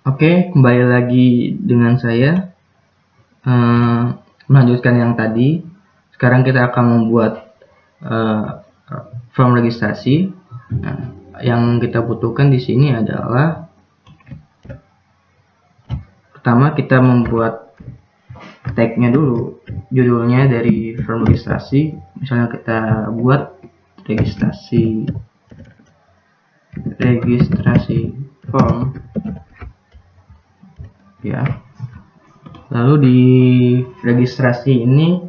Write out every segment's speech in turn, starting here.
Oke, kembali lagi dengan saya melanjutkan yang tadi. Sekarang kita akan membuat form registrasi. Nah, yang kita butuhkan di sini adalah pertama kita membuat tagnya dulu, judulnya dari form registrasi. Misalnya kita buat registrasi form, ya. Lalu di registrasi ini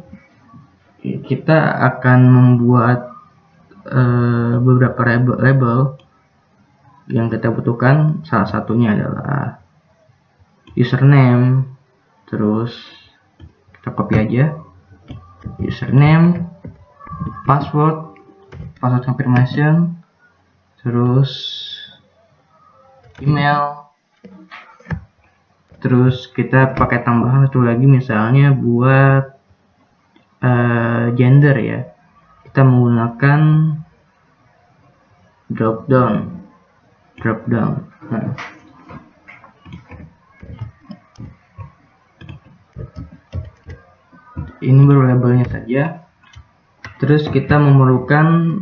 kita akan membuat beberapa label yang kita butuhkan. Salah satunya adalah username, terus kita copy aja username, password confirmation, terus email, terus kita pakai tambahan satu lagi misalnya buat gender, ya. Kita menggunakan drop down. Nah, ini baru labelnya saja. Terus kita memerlukan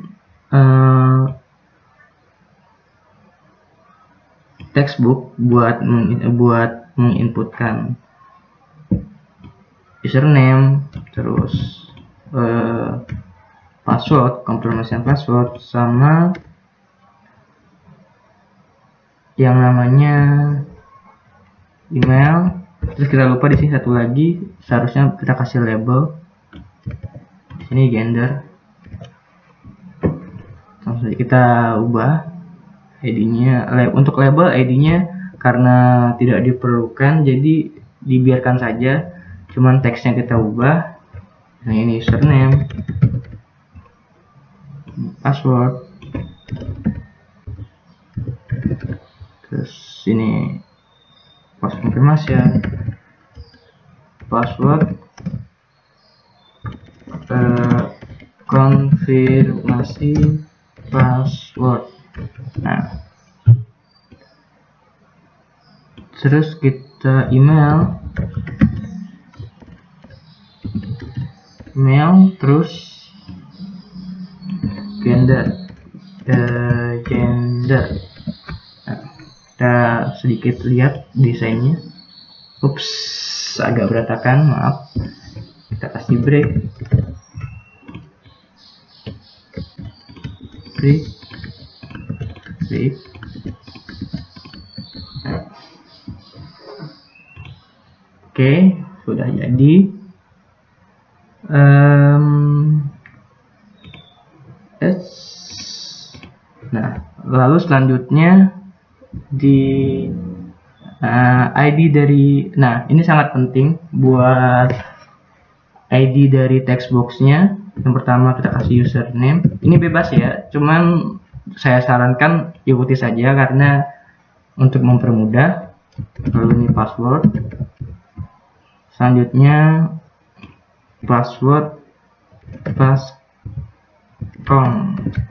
textbook buat menginputkan username, terus password, confirmation password, sama yang namanya email. Terus kita lupa di sini satu lagi, seharusnya kita kasih label. Di sini gender. Langsung saja kita ubah ID-nya. Untuk label ID-nya karena tidak diperlukan, jadi dibiarkan saja. Cuman teksnya kita ubah. Nah, ini username, password, terus ini password confirmation, password konfirmasi password. Nah, terus kita email, terus gender. Nah, kita sedikit lihat desainnya. Ups, agak berantakan, maaf. Kita kasih break. Nah. Oke, sudah jadi. Nah, lalu selanjutnya di ID dari, nah ini sangat penting buat ID dari textboxnya. Yang pertama kita kasih username, ini bebas ya, cuman saya sarankan ikuti saja karena untuk mempermudah. Lalu ini password, selanjutnya password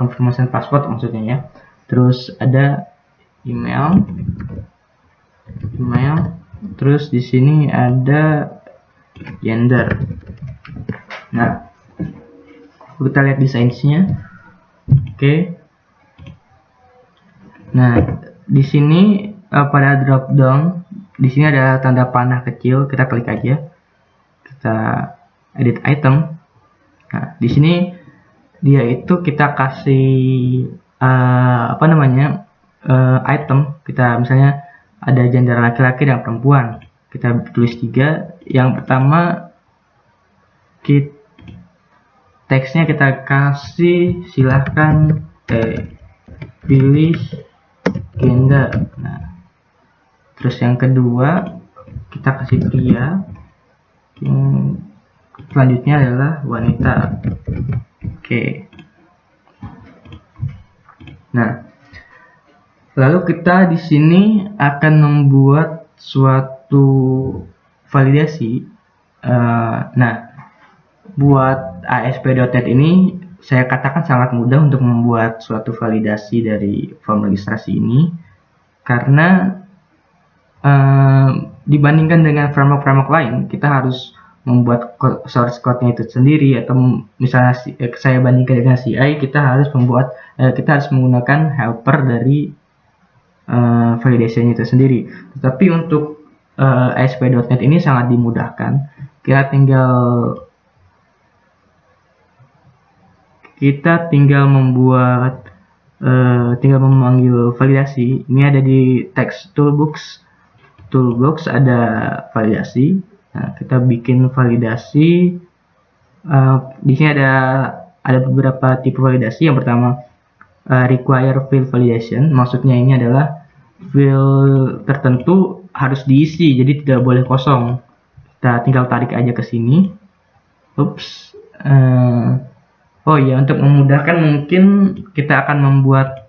confirmation password maksudnya, ya. Terus ada email, terus di sini ada gender. Nah, kita lihat desainnya. Oke. Nah, di sini pada drop down, di sini ada tanda panah kecil, kita klik aja. Kita edit item. Nah, di sini dia itu kita kasih item. Kita misalnya ada gender laki-laki dan perempuan. Kita tulis 3. Yang pertama teksnya kita kasih silahkan pilih gender. Nah, terus yang kedua kita kasih pria. Selanjutnya adalah wanita. Oke. Nah, lalu kita di sini akan membuat suatu validasi. Nah, buat ASP.NET ini saya katakan sangat mudah untuk membuat suatu validasi dari form registrasi ini, karena dibandingkan dengan framework lain, kita harus membuat source code-nya itu sendiri, atau misalnya saya bandingkan dengan CI, kita harus menggunakan helper dari validation itu sendiri. Tetapi untuk ASP.NET ini sangat dimudahkan. Kita tinggal memanggil validasi. Ini ada di text toolbox ada validasi. Nah, kita bikin validasi. Di sini ada beberapa tipe validasi. Yang pertama, require field validation. Maksudnya ini adalah field tertentu harus diisi, jadi tidak boleh kosong. Kita tinggal tarik aja ke sini. Oh ya, untuk memudahkan mungkin kita akan membuat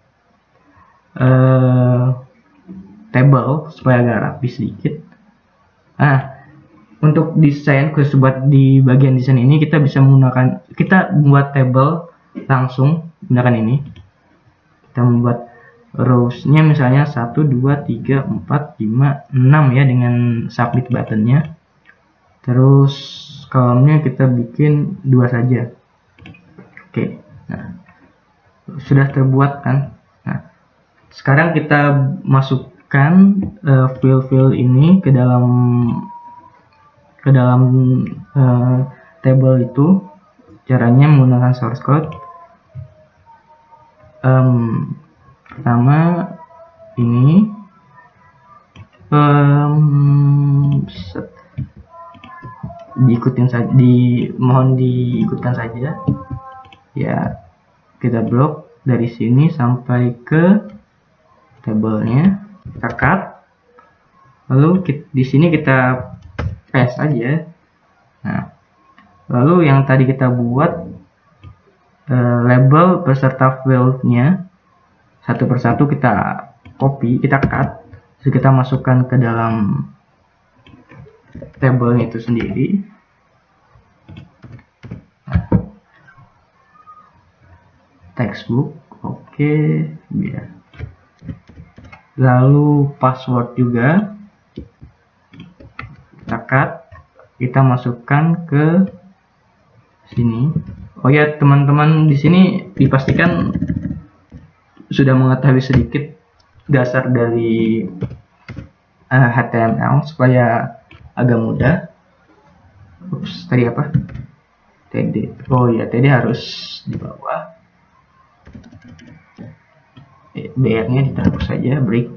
table supaya agak rapi sedikit. Untuk desain, khusus buat di bagian desain ini, kita buat table langsung menggunakan ini. Kita membuat rows-nya misalnya 1, 2, 3, 4, 5, 6 ya, dengan submit button-nya. Terus kolomnya kita bikin 2 saja. Oke. Nah, sudah terbuat kan. Nah, sekarang kita masukkan field ini ke dalam table itu. Caranya menggunakan source code. Pertama ini mohon diikutkan saja ya. Kita blok dari sini sampai ke tabelnya, kita cut, lalu di sini kita paste aja. Nah, lalu yang tadi kita buat label beserta fieldnya satu persatu kita copy, kita cut, terus kita masukkan ke dalam tabelnya itu sendiri. Textbook, oke, biar. Lalu password juga kita cut, kita masukkan ke sini. Oh ya, teman-teman di sini dipastikan sudah mengetahui sedikit dasar dari HTML supaya agak mudah. Tadi apa? TD. Oh ya, TD harus di bawah. BR-nya ditaruh saja, break.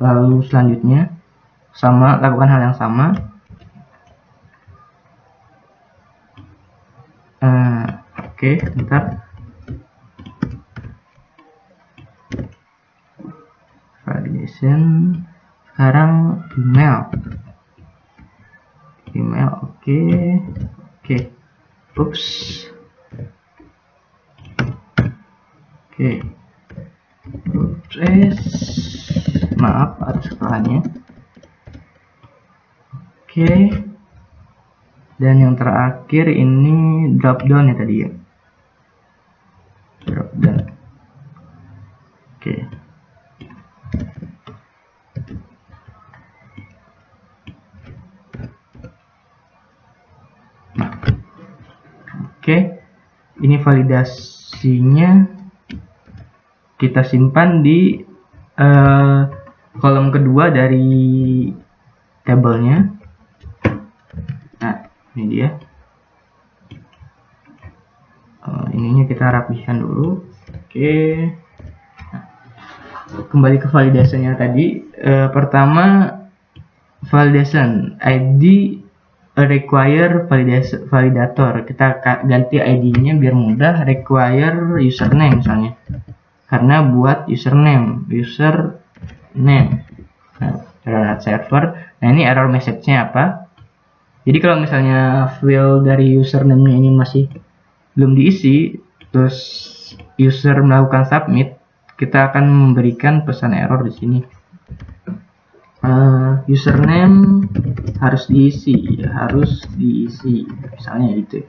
Lalu selanjutnya lakukan hal yang sama. Oke, bentar. Validation. Sekarang email, oke. Oops. Oke. Maaf atas kesalahannya. Oke. Dan yang terakhir ini drop down ya tadi ya. Drop down. Oke. Nah. Oke. Ini validasinya kita simpan di kolom kedua dari tabelnya. Nah, ini dia. Ininya kita rapihkan dulu. Oke. Nah, kembali ke validasinya tadi. Pertama, validation ID require validator. Kita ganti ID-nya biar mudah, require username misalnya. Karena buat username. Nah, server. Nah, ini error message-nya apa? Jadi kalau misalnya field dari username-nya ini masih belum diisi, terus user melakukan submit, kita akan memberikan pesan error di sini. Username harus diisi, misalnya gitu.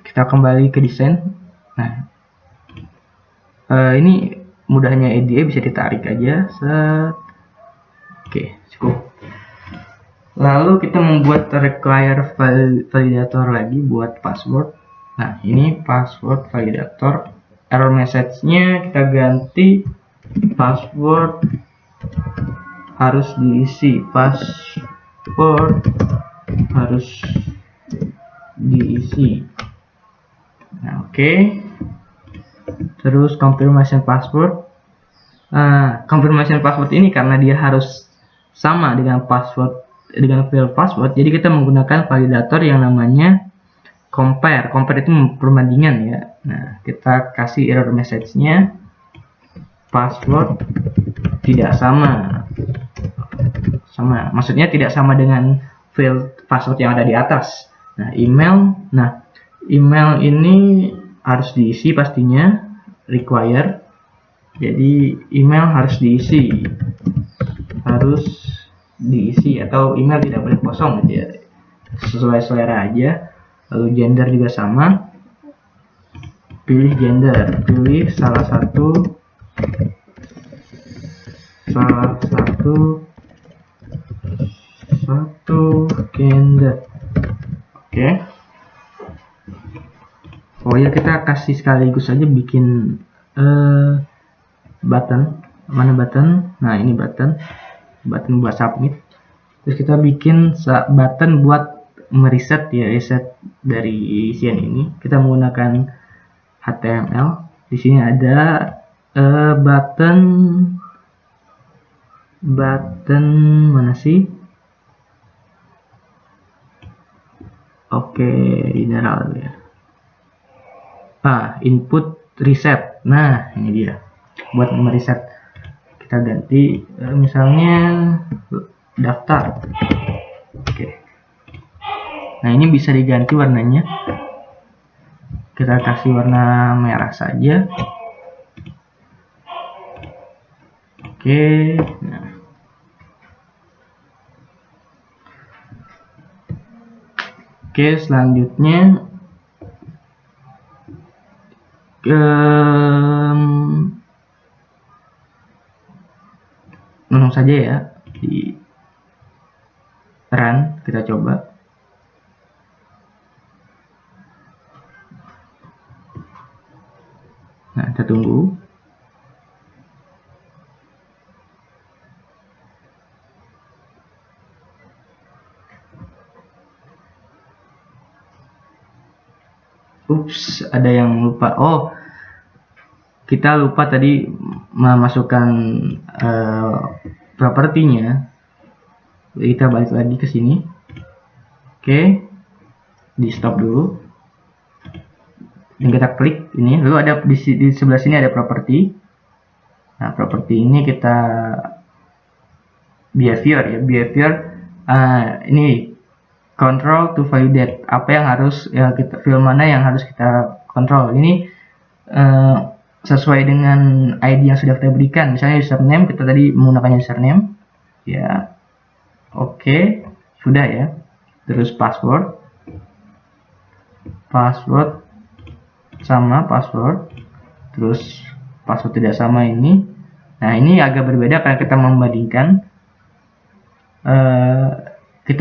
Kita kembali ke desain. Nah, ini mudahnya IDE bisa ditarik aja. Oke, cukup. Lalu kita membuat require validator lagi buat password. Nah, ini password validator. Error message-nya kita ganti password harus diisi. Password harus diisi. Nah, oke. Terus confirmation password. Confirmation password ini karena dia harus sama dengan field password, jadi kita menggunakan validator yang namanya compare. Compare itu perbandingan ya. Nah, kita kasih error message-nya password tidak sama. Maksudnya tidak sama dengan field password yang ada di atas. Nah, email ini harus diisi pastinya, require. Jadi email harus diisi atau email tidak boleh kosong gitu ya, sesuai selera aja. Lalu gender juga sama, pilih gender, pilih salah satu gender. Oke. Oh ya, kita kasih sekaligus aja bikin button. Mana button? Nah, ini button buat submit. Terus kita bikin button buat mereset ya, reset dari isian ini. Kita menggunakan HTML. Di sini ada button mana sih? Oke, general ya. Input reset. Nah, ini dia. Buat mereset kita ganti misalnya daftar. Oke. Nah, ini bisa diganti warnanya. Kita kasih warna merah saja. Oke. Nah. Oke, selanjutnya langsung saja ya, di run, kita coba. Nah, kita tunggu. Ups, ada yang lupa. Oh, kita lupa tadi memasukkan propertinya. Kita balik lagi ke sini. Oke, di stop dulu. Dan kita klik ini. Lalu ada di sebelah sini ada properti. Nah, properti ini kita behavior ya. Behavior ini control to validate. Apa yang harus ya, field mana yang harus kita kontrol. Ini sesuai dengan ID yang sudah kita berikan. Misalnya username, kita tadi menggunakan username ya. Oke, sudah ya. Terus password sama password. Terus password tidak sama ini. Nah, ini agak berbeda karena kita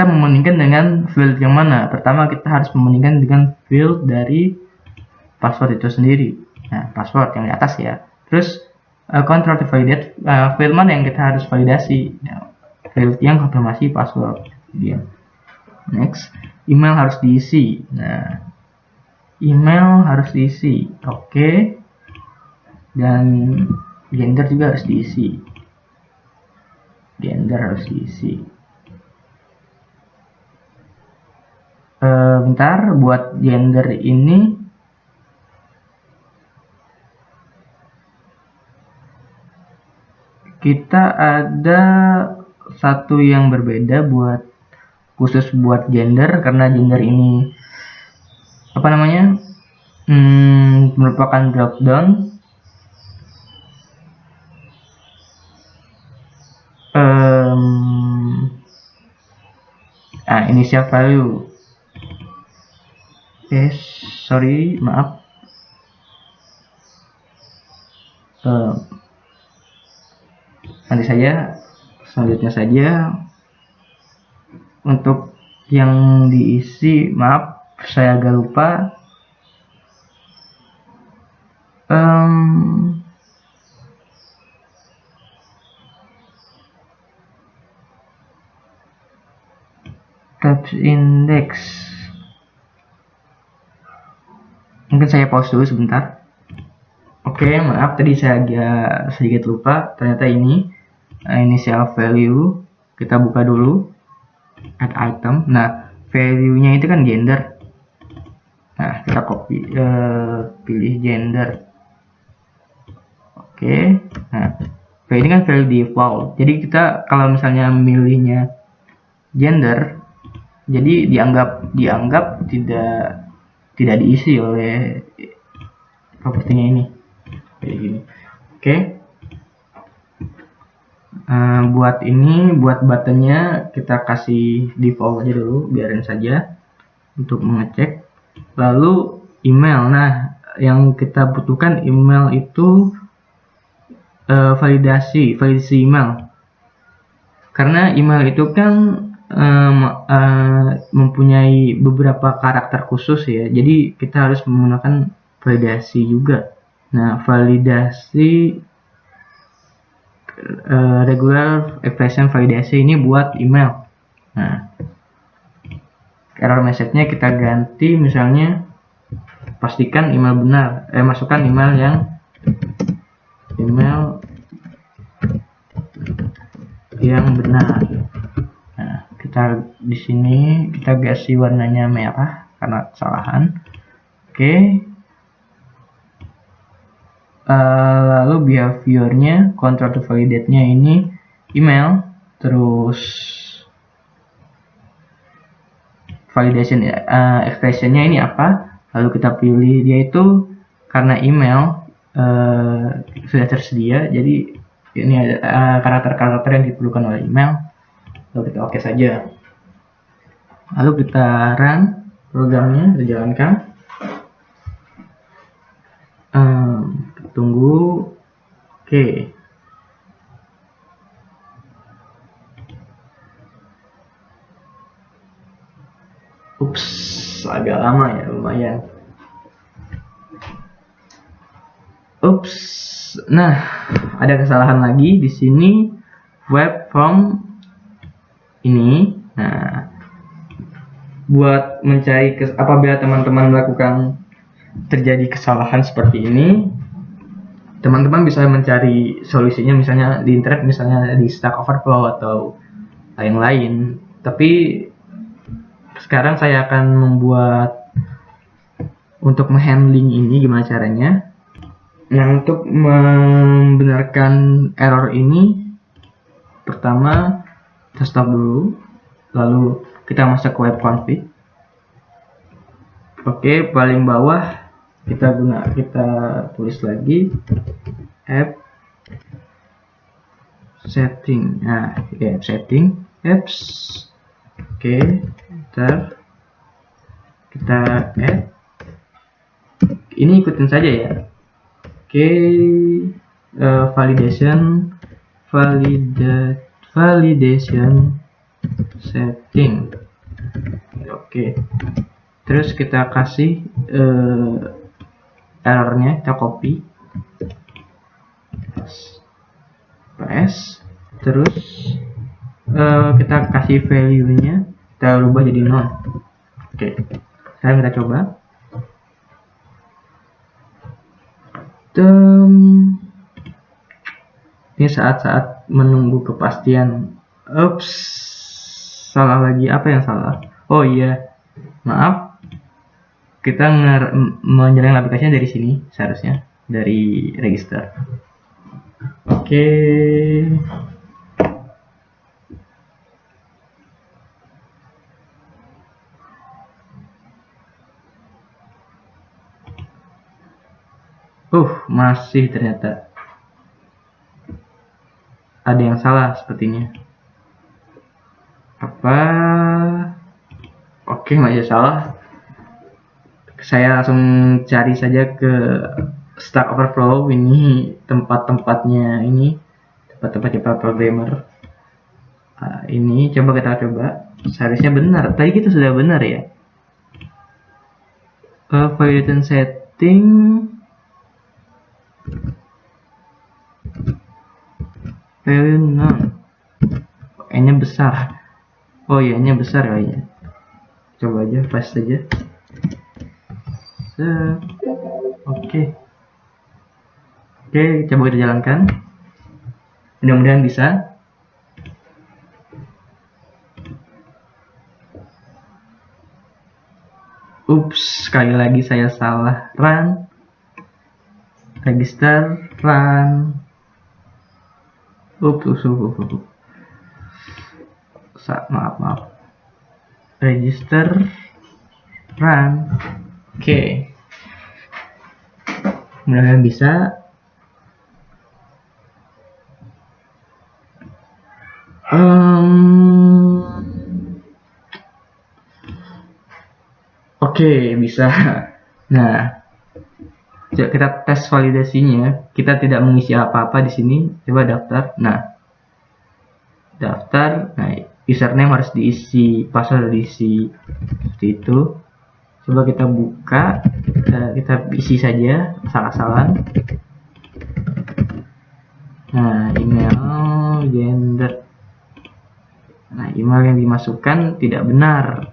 membandingkan dengan field yang mana. Pertama, kita harus membandingkan dengan field dari password itu sendiri. Nah, password yang di atas ya. Terus control to validate, field mana yang kita harus validasi. Nah, field yang konfirmasi password. Dia. Next, email harus diisi. Nah, email harus diisi. Oke. Dan gender juga harus diisi. Gender harus diisi. Bentar, buat gender ini kita ada satu yang berbeda khusus buat gender, karena gender ini merupakan dropdown. Initial value. Sorry, maaf. Nanti saja selanjutnya saja untuk yang diisi, maaf saya agak lupa. Tabs index, mungkin saya pause dulu sebentar. Oke, maaf tadi saya agak sedikit lupa, ternyata ini initial value. Kita buka dulu add item. Nah, value nya itu kan gender. Nah, kita copy, pilih gender. Oke, nah ini kan value default, jadi kita kalau misalnya milihnya gender, jadi dianggap tidak diisi oleh propertinya ini kayak gini. Oke. Buat buttonnya kita kasih default aja dulu, biarin saja untuk mengecek. Lalu email, nah yang kita butuhkan email itu validasi email, karena email itu kan mempunyai beberapa karakter khusus ya, jadi kita harus menggunakan validasi juga. Nah, validasi regular expression validasi ini buat email. Nah, error message-nya kita ganti, misalnya pastikan email benar, masukkan email yang benar. Nah, kita di sini kita kasih warnanya merah karena kesalahan. Oke. Lalu behaviornya, control to validate-nya ini email, terus validation expression-nya ini apa, lalu kita pilih dia itu karena email sudah tersedia, jadi ini ada karakter-karakter yang diperlukan oleh email, lalu kita oke saja, lalu kita run programnya, kita jalankan. Tunggu. Oke. Ups, agak lama ya, lumayan. Ups. Nah, ada kesalahan lagi di sini, web form ini. Nah, buat mencari apabila teman-teman melakukan terjadi kesalahan seperti ini, teman-teman bisa mencari solusinya misalnya di internet, misalnya di Stack Overflow atau lain-lain. Tapi sekarang saya akan membuat untuk menghandling ini gimana caranya. Nah, untuk membenarkan error ini, pertama kita stop dulu, lalu kita masuk ke web config. Oke, paling bawah kita tulis lagi app setting. Nah, app setting, apps. Oke, kita add. Ini ikutin saja ya. Oke, validation setting. Oke, terus kita kasih errornya, kita copy, paste, terus kita kasih value-nya, kita rubah jadi none. Oke, sekarang kita coba. Ini saat-saat menunggu kepastian. Ups, salah lagi. Apa yang salah? Oh iya, maaf, kita menyerang aplikasinya dari sini, seharusnya dari register. Oke. Masih ternyata ada yang salah sepertinya. Apa? Oke, masih salah. Saya langsung cari saja ke Stack Overflow, ini tempat-tempatnya, ini tempat-tempatnya para programmer. Ini coba kita coba. Seharusnya benar. Tadi kita sudah benar ya. Validation setting. Value none. N-nya besar. Oh iya, N-nya besar kayaknya. Coba aja, flash saja. Oke. Oke, coba kita jalankan. Mudah-mudahan bisa. Ups, sekali lagi saya salah. Run. Register. Run. Ups. Maaf. Register. Run. Oke. Mudah-mudahan bisa. Oke, bisa. Nah, kita tes validasinya. Kita tidak mengisi apa-apa di sini. Coba daftar. Nah, daftar. Nah, username harus diisi, password diisi seperti itu. Coba kita buka. Kita isi saja asal-asalan. Nah, email, gender. Nah, email yang dimasukkan tidak benar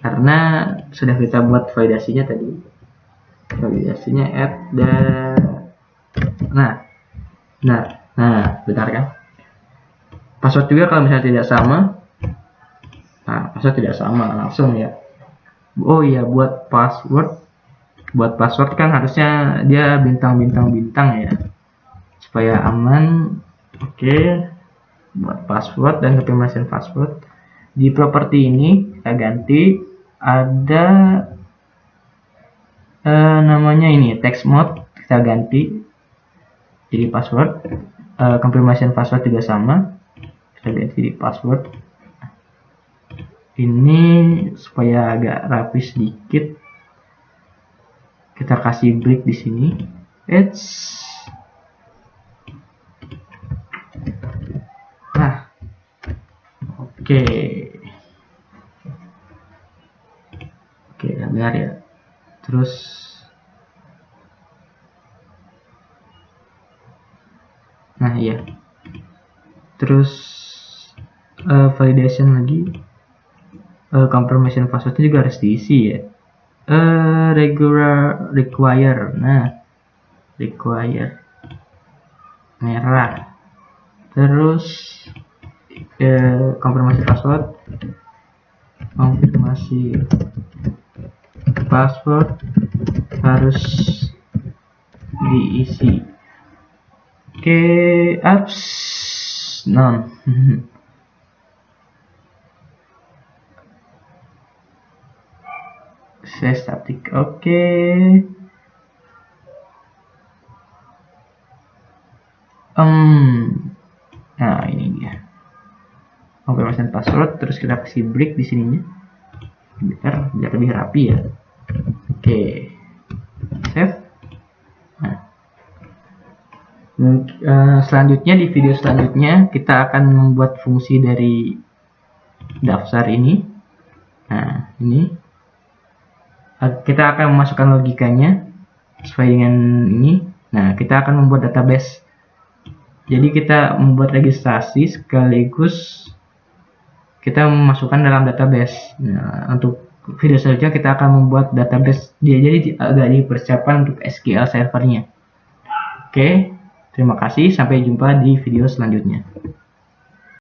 karena sudah kita buat validasinya tadi. Validasinya nah, benar kan? Password juga kalau misalnya tidak sama. Nah, password tidak sama langsung ya. Oh iya, buat password kan harusnya dia bintang ya, supaya aman. Oke. Buat password dan confirmation password di properti ini kita ganti, ada namanya ini text mode, kita ganti jadi password. Confirmation password juga sama, kita ganti di password. Ini supaya agak rapi sedikit, kita kasih break di sini. Oke, benar ya. Terus iya. Terus validation lagi. Confirmation passwordnya juga harus diisi ya. Require. Nah, require merah. Terus konfirmasi password harus diisi. Oke, apps none. Saya static. Oke. Nah, ini dia. Confirmation password, terus kita kasih break di sininya biar lebih rapi ya. Oke, save. Selanjutnya di video selanjutnya kita akan membuat fungsi dari daftar ini. Nah, ini kita akan memasukkan logikanya sesuai dengan ini. Nah, kita akan membuat database. Jadi kita membuat registrasi sekaligus kita memasukkan dalam database. Nah, untuk video selanjutnya kita akan membuat database. Jadi agak dipersiapkan untuk SQL servernya. Oke, terima kasih. Sampai jumpa di video selanjutnya.